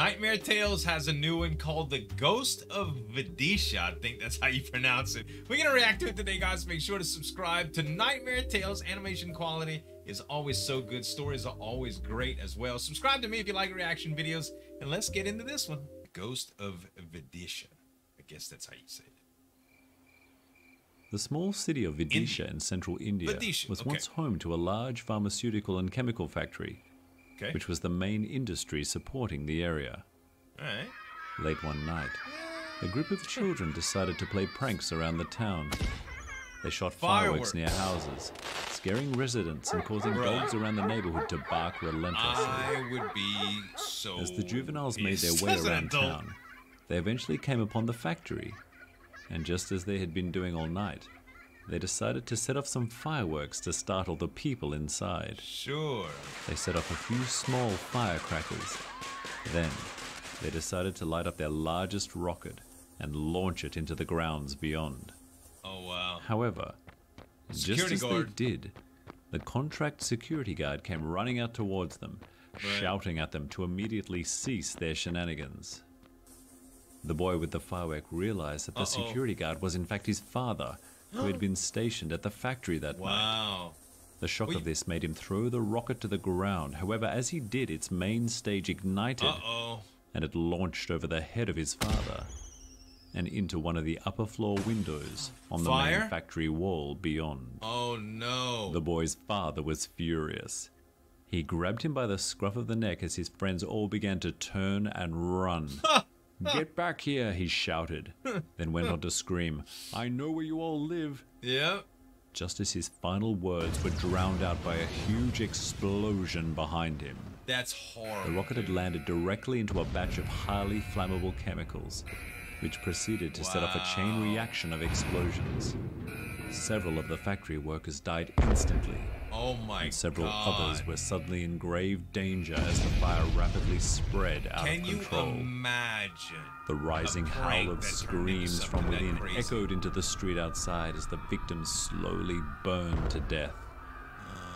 Nightmare Tales has a new one called The Ghost of Vidisha. I think that's how you pronounce it. We're going to react to it today, guys. Make sure to subscribe to Nightmare Tales. Animation quality is always so good. Stories are always great as well. Subscribe to me if you like reaction videos. And let's get into this one. The Ghost of Vidisha. I guess that's how you say it. The small city of Vidisha in central India was once home to a large pharmaceutical and chemical factory, which was the main industry supporting the area. Late one night, a group of children decided to play pranks around the town. They shot fireworks near houses, scaring residents and causing dogs around the neighborhood to bark relentlessly. I would be so As the juveniles made their way around town, they eventually came upon the factory. And just as they had been doing all night, they decided to set off some fireworks to startle the people inside. They set off a few small firecrackers. Then, they decided to light up their largest rocket and launch it into the grounds beyond. However, just as they did, the contract security guard came running out towards them, shouting at them to immediately cease their shenanigans. The boy with the firework realized that the security guard was in fact his father, who had been stationed at the factory that night. The shock of this made him throw the rocket to the ground. However, as he did, its main stage ignited, and it launched over the head of his father and into one of the upper floor windows on the main factory wall beyond. The boy's father was furious. He grabbed him by the scruff of the neck as his friends all began to turn and run. "Get back here," he shouted, then went on to scream, "I know where you all live." Just as his final words were drowned out by a huge explosion behind him. That's horrible. The rocket had landed directly into a batch of highly flammable chemicals, which proceeded to set off a chain reaction of explosions. Several of the factory workers died instantly. And several others were suddenly in grave danger as the fire rapidly spread out of control. Can you imagine? The rising howl of screams from within echoed into the street outside as the victims slowly burned to death.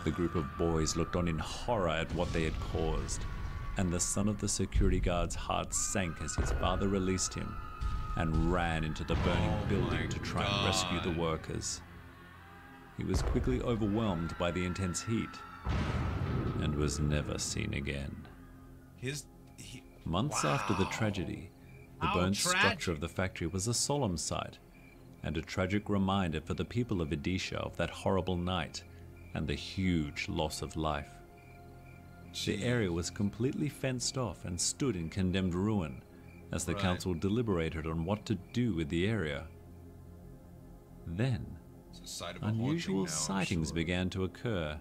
The group of boys looked on in horror at what they had caused, and the son of the security guard's heart sank as his father released him and ran into the burning building to try and rescue the workers. He was quickly overwhelmed by the intense heat and was never seen again. Months after the tragedy, the burned structure of the factory was a solemn sight and a tragic reminder for the people of Vidisha of that horrible night and the huge loss of life. The area was completely fenced off and stood in condemned ruin as the council deliberated on what to do with the area. Then, unusual sightings began to occur.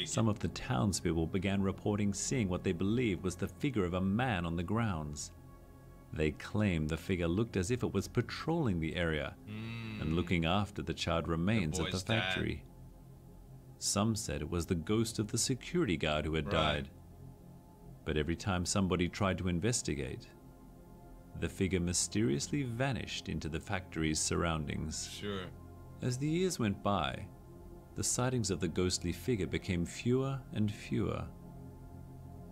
Some of the townspeople began reporting seeing what they believed was the figure of a man on the grounds. They claimed the figure looked as if it was patrolling the area and looking after the charred remains at the factory. Some said it was the ghost of the security guard who had died. But every time somebody tried to investigate, the figure mysteriously vanished into the factory's surroundings. As the years went by, the sightings of the ghostly figure became fewer and fewer.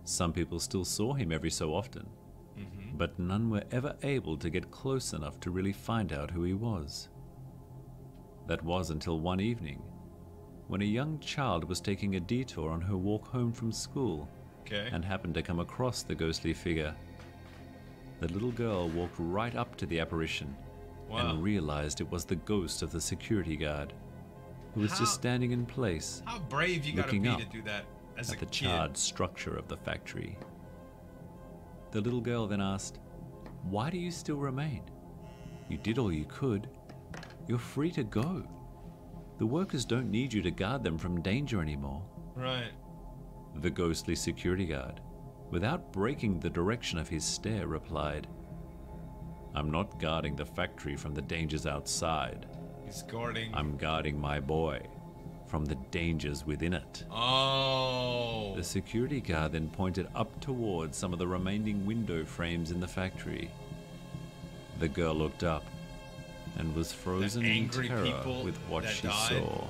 Some people still saw him every so often, but none were ever able to get close enough to really find out who he was. That was until one evening, when a young child was taking a detour on her walk home from school and happened to come across the ghostly figure. The little girl walked right up to the apparition and realized it was the ghost of the security guard, who was just standing in place, looking up at the charred structure of the factory. The little girl then asked, "Why do you still remain? You did all you could. You're free to go. The workers don't need you to guard them from danger anymore." The ghostly security guard, without breaking the direction of his stare, replied, "I'm not guarding the factory from the dangers outside. I'm guarding my boy from the dangers within it." The security guard then pointed up towards some of the remaining window frames in the factory. The girl looked up and was frozen in terror with what she saw.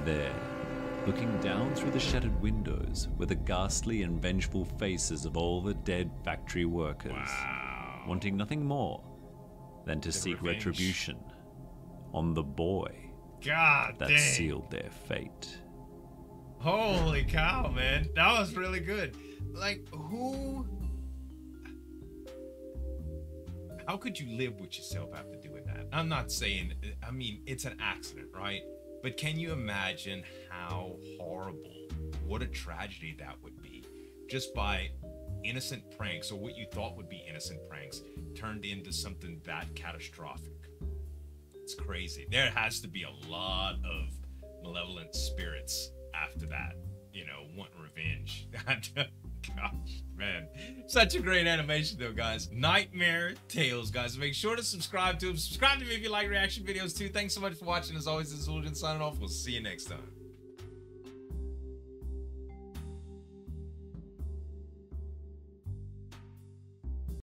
There, looking down through the shattered windows were the ghastly and vengeful faces of all the dead factory workers, wanting nothing more than to seek retribution on the boy that sealed their fate. Holy cow, man. That was really good. Like, how could you live with yourself after doing that? I'm not saying, I mean, it's an accident, right? But can you imagine how horrible, what a tragedy that would be, just by innocent pranks, or what you thought would be innocent pranks, turned into something that catastrophic. It's crazy. There has to be a lot of malevolent spirits after that, you know, wanting revenge. Gosh, man. Such a great animation though, guys. Nightmare Tales, guys. Make sure to subscribe to him. Subscribe to me if you like reaction videos too. Thanks so much for watching. As always, this is Zueljin signing off. We'll see you next time.